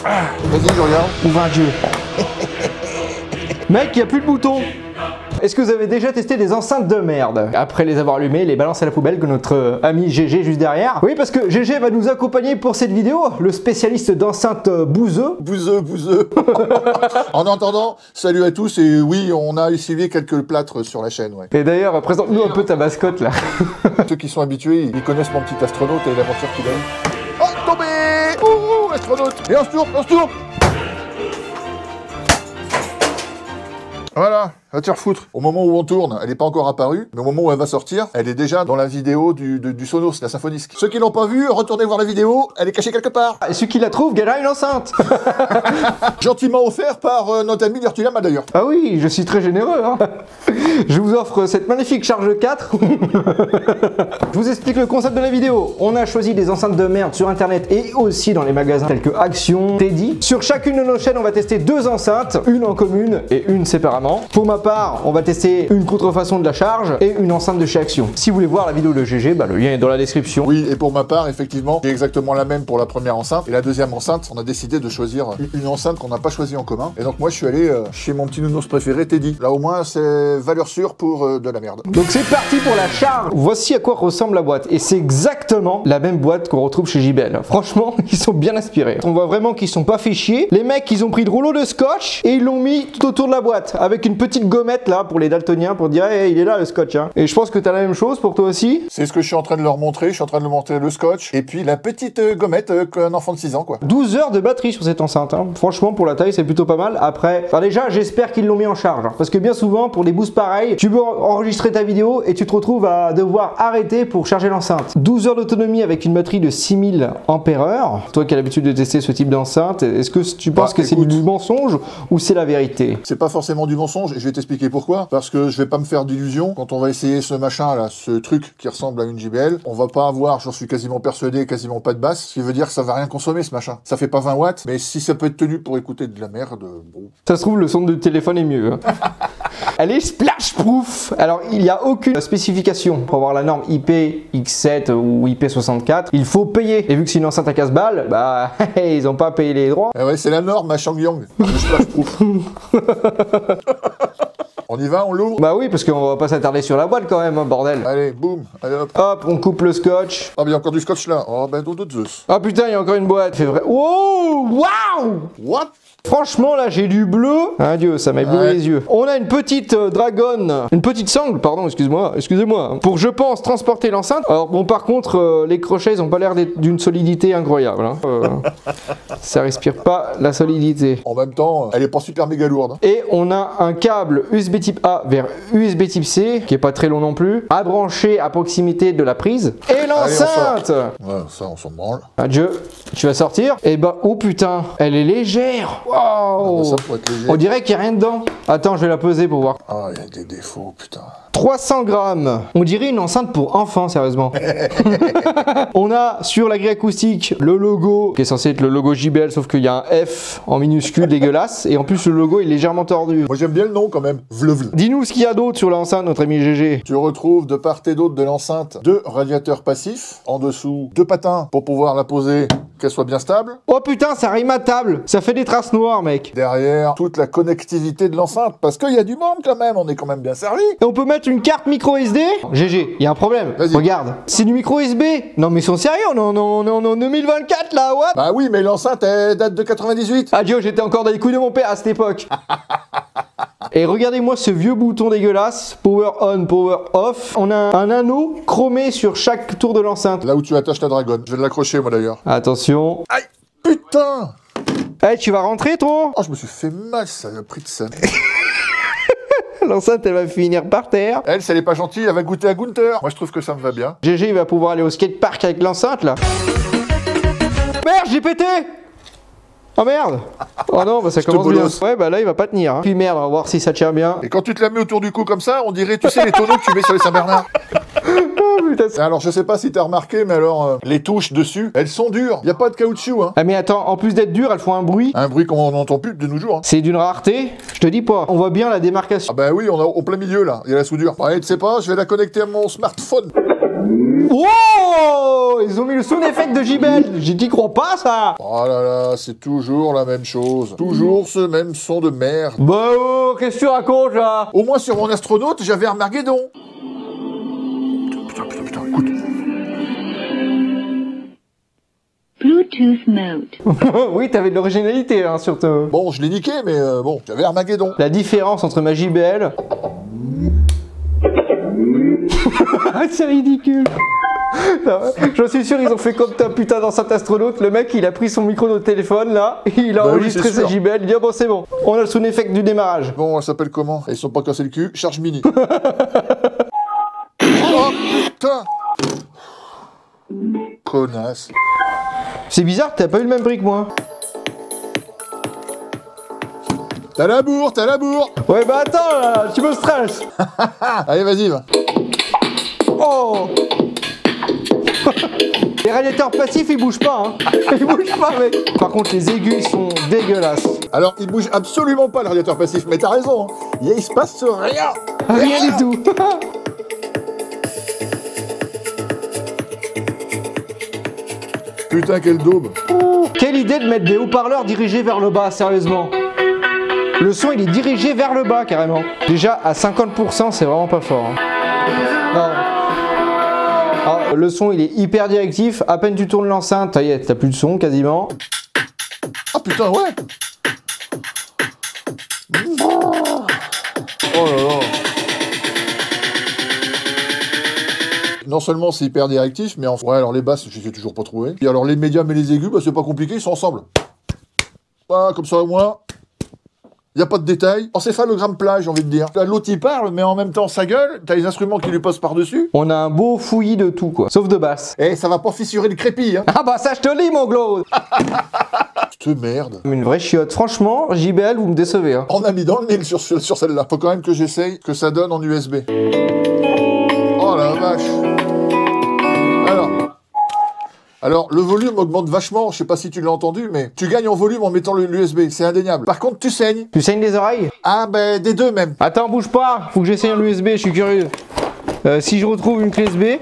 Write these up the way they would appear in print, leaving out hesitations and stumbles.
Vas-y, je regarde. Ouvre un dieu. Mec, il n'y a plus de bouton. Est-ce que vous avez déjà testé des enceintes de merde? Après les avoir allumées, les balancer à la poubelle que notre ami GG juste derrière. Oui, parce que GG va nous accompagner pour cette vidéo, le spécialiste d'enceintes bouseux. Bouseux. En attendant, salut à tous et oui, on a essuyé quelques plâtres sur la chaîne, ouais. Et d'ailleurs, présente-nous un peu ta mascotte là. Ceux qui sont habitués, ils connaissent mon petit astronaute et l'aventure qu'il a eu. Oh, tombé! Ouh, astronaute! Et on se tourne! Voilà, va te faire foutre. Au moment où on tourne, elle n'est pas encore apparue, mais au moment où elle va sortir, elle est déjà dans la vidéo du Sonos, la Symfonisk. Ceux qui l'ont pas vue, retournez voir la vidéo, elle est cachée quelque part. Et celui qui la trouve gagnera une enceinte. Gentiment offert par notre ami Virtulam d'ailleurs. Ah oui, je suis très généreux. Hein. Je vous offre cette magnifique charge 4. Je vous explique le concept de la vidéo. On a choisi des enceintes de merde sur internet et aussi dans les magasins tels que Action, Teddy. Sur chacune de nos chaînes, on va tester 2 enceintes, une en commune et une séparément. Pour ma part, on va tester une contrefaçon de la charge et une enceinte de chez Action. Si vous voulez voir la vidéo de GG, bah, le lien est dans la description. Oui, et pour ma part, effectivement, j'ai exactement la même pour la première enceinte. Et la deuxième enceinte, on a décidé de choisir une enceinte qu'on n'a pas choisie en commun. Et donc moi, je suis allé chez mon petit nounours préféré, Teddy. Là, au moins, c'est valeur sûre pour de la merde. Donc c'est parti pour la charge. Voici à quoi ressemble la boîte. Et c'est exactement la même boîte qu'on retrouve chez JBL. Franchement, ils sont bien inspirés. On voit vraiment qu'ils sont pas fait chier. Les mecs, ils ont pris le rouleau de scotch et ils l'ont mis tout autour de la boîte. Avec une petite gommette là pour les daltoniens pour dire hey, il est là le scotch. Hein. Et je pense que tu as la même chose pour toi aussi. C'est ce que je suis en train de leur montrer. Je suis en train de leur montrer le scotch. Et puis la petite gommette qu'un enfant de 6 ans, quoi. 12 heures de batterie sur cette enceinte. Hein. Franchement, pour la taille, c'est plutôt pas mal. Après, enfin, déjà, j'espère qu'ils l'ont mis en charge. Hein. Parce que bien souvent, pour des boosts pareils, tu veux enregistrer ta vidéo et tu te retrouves à devoir arrêter pour charger l'enceinte. 12 heures d'autonomie avec une batterie de 6000 ampères. Toi qui as l'habitude de tester ce type d'enceinte, est-ce que tu penses que c'est du mensonge ou c'est la vérité? C'est pas forcément du mensonge. Et je vais t'expliquer pourquoi. Parce que je vais pas me faire d'illusions. Quand on va essayer ce machin là, ce truc qui ressemble à une JBL, on va pas avoir, j'en suis quasiment persuadé, quasiment pas de basse. Ce qui veut dire que ça va rien consommer ce machin. Ça fait pas 20 watts, mais si ça peut être tenu pour écouter de la merde, bon. Ça se trouve, le son du téléphone est mieux. Hein. Elle est splash proof. Alors, il n'y a aucune spécification pour avoir la norme IPX7 ou IP64. Il faut payer. Et vu que c'est une enceinte à 15 balles, bah, ils ont pas payé les droits. Ah ouais, c'est la norme à Shangyang. Le splash proof. On y va, on l'ouvre? Bah oui, parce qu'on va pas s'attarder sur la boîte quand même, hein, bordel. Allez, boum, allez hop. Hop, on coupe le scotch. Ah, mais il y a encore du scotch là. Oh, ben d'autres Zeus. Ah putain, il y a encore une boîte. C'est vrai. Wow, waouh. What? Franchement, là, j'ai du bleu. Adieu, ça m'a ébloui les yeux. On a une petite dragonne, une petite sangle, pardon, excusez-moi, pour, je pense, transporter l'enceinte. Alors, bon, par contre, les crochets, ils ont pas l'air d'une solidité incroyable. Hein. Ça respire pas la solidité. En même temps, elle est pas super méga lourde. Hein. Et on a un câble USB type A vers USB type C, qui est pas très long non plus, à brancher à proximité de la prise. Et l'enceinte! Ouais, ça, on s'en branle. Adieu, tu vas sortir. Et bah, oh putain, elle est légère. Wow. Ah bah ça pourrait être léger. On dirait qu'il n'y a rien dedans. Attends, je vais la peser pour voir. Ah, il y a des défauts, putain. 300 grammes. On dirait une enceinte pour enfants, sérieusement. On a sur la grille acoustique le logo, qui est censé être le logo JBL, sauf qu'il y a un F en minuscule dégueulasse. Et en plus, le logo est légèrement tordu. Moi, j'aime bien le nom quand même. Vlevl. Dis-nous ce qu'il y a d'autre sur l'enceinte, notre ami GG. Tu retrouves de part et d'autre de l'enceinte 2 radiateurs passifs. En dessous, 2 patins pour pouvoir la poser, qu'elle soit bien stable. Oh putain, ça rime à table. Ça fait des traces noires, mec. Derrière, toute la connectivité de l'enceinte. Parce qu'il y a du monde quand même. On est quand même bien servi. Et on peut mettre une carte micro SD. GG, il y a un problème. Regarde, c'est du micro USB. Non mais ils sont sérieux, on est en 2024 là, what? Bah oui, mais l'enceinte elle date de 98. Adieu, j'étais encore dans les couilles de mon père à cette époque. Et regardez-moi ce vieux bouton dégueulasse, power on, power off. On a un anneau chromé sur chaque tour de l'enceinte. Là où tu attaches ta dragonne. Je vais l'accrocher moi d'ailleurs. Attention. Aïe, putain. Eh, tu vas rentrer toi? Oh, je me suis fait mal, ça a pris de ça. L'enceinte, elle va finir par terre. Elle, si elle est pas gentille, elle va goûter à Gunther. Moi, je trouve que ça me va bien. GG, il va pouvoir aller au skatepark avec l'enceinte, là. Merde, j'ai pété! Oh merde! Oh non, bah ça commence bien. Ouais, bah là, il va pas tenir. Hein. Puis merde, on va voir si ça tient bien. Et quand tu te la mets autour du cou comme ça, on dirait, tu sais, les tonneaux que tu mets sur les Saint-Bernard. Oh, putain. Alors, je sais pas si t'as remarqué, mais alors, les touches dessus, elles sont dures. Y a pas de caoutchouc, hein. Ah, mais attends, en plus d'être dures, elles font un bruit. Un bruit qu'on n'entend plus de nos jours. Hein. C'est d'une rareté, je te dis pas. On voit bien la démarcation. Ah bah oui, on a au plein milieu, là. Il y a la soudure. Ouais, tu sais pas, je vais la connecter à mon smartphone. Wow! ils ont mis le sound effect de JBL. J'y t'y crois pas, ça. Oh là là, c'est toujours la même chose. Toujours ce même son de merde. Bah oh, qu'est-ce que tu racontes, là? Au moins sur mon astronaute, j'avais Armageddon. Putain, écoute. Bluetooth mode. Oui, t'avais de l'originalité, hein, surtout. Bon, je l'ai niqué, mais bon, j'avais Armageddon. La différence entre ma JBL... C'est ridicule. J'en suis sûr, ils ont fait comme ta putain d'enceinte astronaute. Le mec, il a pris son micro de téléphone, là, il a Bah oui, enregistré c'est sa sûr. JBL, il dit, ah bon, c'est bon. On a le sound effect du démarrage. Bon, elle s'appelle comment? Ils sont pas cassés le cul. Charge mini. Oh putain! Connasse. C'est bizarre, t'as pas eu le même prix que moi. T'as la bourre, t'as la bourre! Ouais, bah attends, là, tu me stresses. Allez, vas-y, va. Oh. Les radiateurs passifs, ils bougent pas, hein. Ils bougent pas, mec. Par contre, les aigus, ils sont dégueulasses. Alors, il bouge absolument pas le radiateur passif, mais t'as raison. Hein. Il se passe rien. Rien du tout. Putain, quelle daube. Quelle idée de mettre des haut-parleurs dirigés vers le bas, sérieusement. Le son, il est dirigé vers le bas, carrément. Déjà, à 50%, c'est vraiment pas fort. Hein. Non. Alors, le son, il est hyper directif. À peine tu tournes l'enceinte, ça y est, t'as plus de son, quasiment. Ah putain, ouais. Oh là là. Non seulement c'est hyper directif, mais ouais, alors les basses, je les ai toujours pas trouvées. Et alors les médiums et les aigus, bah c'est pas compliqué, ils sont ensemble. Voilà, comme ça au moins, il n'y a pas de détails. Encéphalogramme plat, j'ai envie de dire. L'autre il parle, mais en même temps sa gueule, t'as les instruments qui lui passent par-dessus. On a un beau fouillis de tout, quoi. Sauf de basse. Et ça va pas fissurer le crépi, hein. Ah bah ça, je te lis, mon Claude. Cette merde. Une vraie chiotte. Franchement, JBL, vous me décevez, hein. On a mis dans le mille sur celle-là. Faut quand même que j'essaye que ça donne en USB. Oh la vache. Alors, le volume augmente vachement, je sais pas si tu l'as entendu, mais tu gagnes en volume en mettant l'USB, c'est indéniable. Par contre, tu saignes. Tu saignes les oreilles? Ah ben, des deux même. Attends, bouge pas. Faut que j'essaye un USB, je suis curieux. Si je retrouve une clé USB,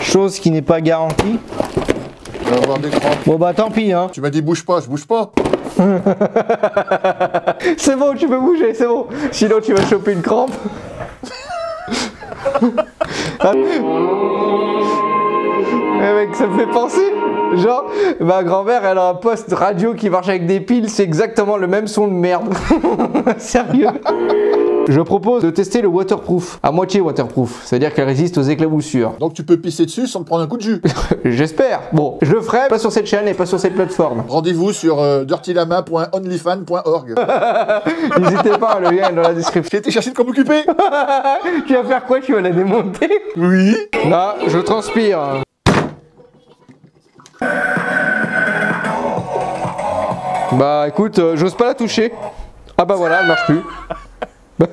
chose qui n'est pas garantie. Je vais avoir des crampes. Bon bah tant pis, hein. Tu m'as dit bouge pas, je bouge pas. C'est bon, tu peux bouger, c'est bon. Sinon tu vas choper une crampe. Eh mec, ça me fait penser. Genre, ma grand-mère, elle a un poste radio qui marche avec des piles, c'est exactement le même son de merde. Sérieux. Je propose de tester le waterproof, à moitié waterproof, c'est-à-dire qu'elle résiste aux éclaboussures. Donc tu peux pisser dessus sans te prendre un coup de jus. J'espère. Bon, je le ferai, pas sur cette chaîne et pas sur cette plateforme. Rendez-vous sur dirtylama.onlyfan.org. N'hésitez pas, le lien est dans la description. J'ai été chercher de quoi m'occuper. Tu vas faire quoi? Tu vas la démonter? Oui. Là, je transpire. Bah écoute, j'ose pas la toucher. Ah bah voilà, elle marche plus. Ah,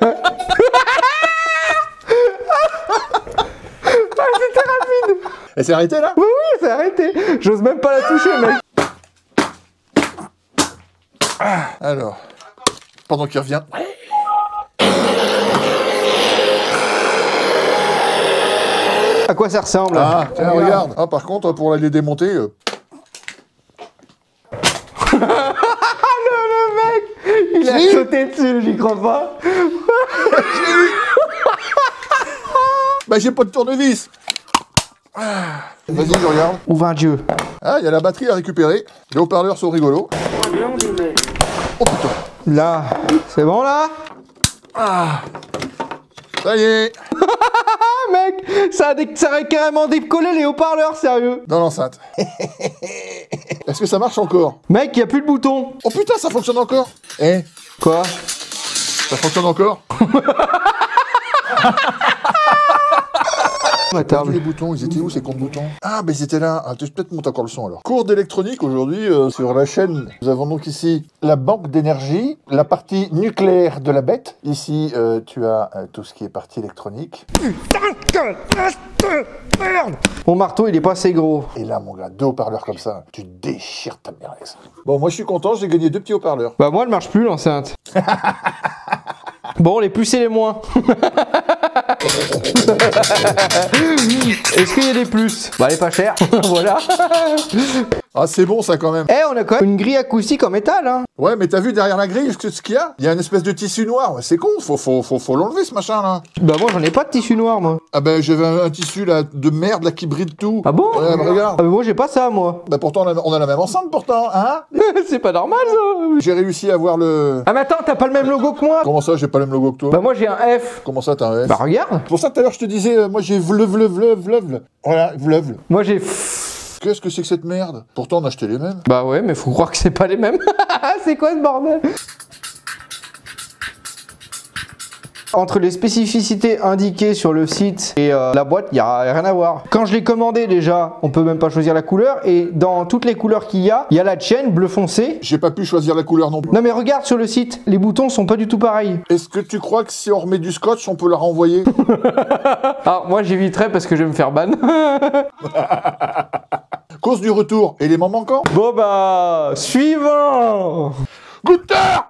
c'était rapide. Elle s'est arrêtée là? Oui, oui, c'est arrêté. J'ose même pas la toucher, mec. Alors, pendant qu'il revient. À quoi ça ressemble? Ah, tiens, regarde. Ah, par contre, pour les démonter... Le mec, il a sauté dessus, j'y crois pas. Bah, j'ai pas de tournevis. Vas-y, je regarde. Ouvre un dieu. Ah, il y a la batterie à récupérer. Les haut-parleurs sont rigolos. Oh putain. Là, c'est bon là? Ça y est. Ah mec, ça a carrément décollé les haut-parleurs, sérieux. Dans l'enceinte. Est-ce que ça marche encore? Mec, y a plus de bouton. Oh putain, ça fonctionne encore. Eh, Quoi? ça fonctionne encore? Ma table. Les boutons, ils étaient où ces comptes boutons? Ah, ben ils étaient là. Ah, tu peux peut-être monter encore le son alors. Cours d'électronique aujourd'hui sur la chaîne. Nous avons donc ici la banque d'énergie, la partie nucléaire de la bête. Ici, tu as tout ce qui est partie électronique. Mon marteau, il est pas assez gros. Et là, mon gars, deux haut-parleurs comme ça, tu déchires ta mère avec ça. Bon, moi je suis content, j'ai gagné 2 petits haut-parleurs. Bah moi, elle marche plus l'enceinte. Bon, les plus et les moins. Est-ce qu'il y a des plus? Bah, elle est pas chère. Voilà. Ah, c'est bon ça quand même. Eh, on a quand même une grille acoustique en métal, hein. Ouais, mais t'as vu derrière la grille ce qu'il y a? Il y a une espèce de tissu noir. Ouais, c'est con, faut l'enlever ce machin là. Bah, moi, j'en ai pas de tissu noir, moi. Ah ben j'avais un tissu là de merde là qui bride tout. Ah bon? Ouais, bah, regarde. Ah, mais moi, j'ai pas ça, moi. Bah pourtant on a la même enceinte pourtant, hein? C'est pas normal, ça. J'ai réussi à avoir le... Ah, mais attends, t'as pas le même logo que moi? Comment ça, j'ai pas le même logo que toi? Bah, moi, j'ai un F. Comment ça, t'as un F? Bah, regarde. C'est pour ça que tout à l'heure je te disais, moi j'ai vlev. Voilà, vlev. Moi, j'ai... Qu'est-ce que c'est que cette merde? Pourtant on a acheté les mêmes. Bah ouais, mais faut croire que c'est pas les mêmes. C'est quoi ce bordel? Entre les spécificités indiquées sur le site et la boîte, il n'y a rien à voir. Quand je l'ai commandé déjà, on peut même pas choisir la couleur. Et dans toutes les couleurs qu'il y a la tienne, bleu foncé. J'ai pas pu choisir la couleur non plus. Non mais regarde sur le site, les boutons sont pas du tout pareils. Est-ce que tu crois que si on remet du scotch, on peut la renvoyer? Ah, moi j'éviterai parce que je vais me faire ban. Cause du retour, élément manquant. Bon bah, suivant. Goûteur.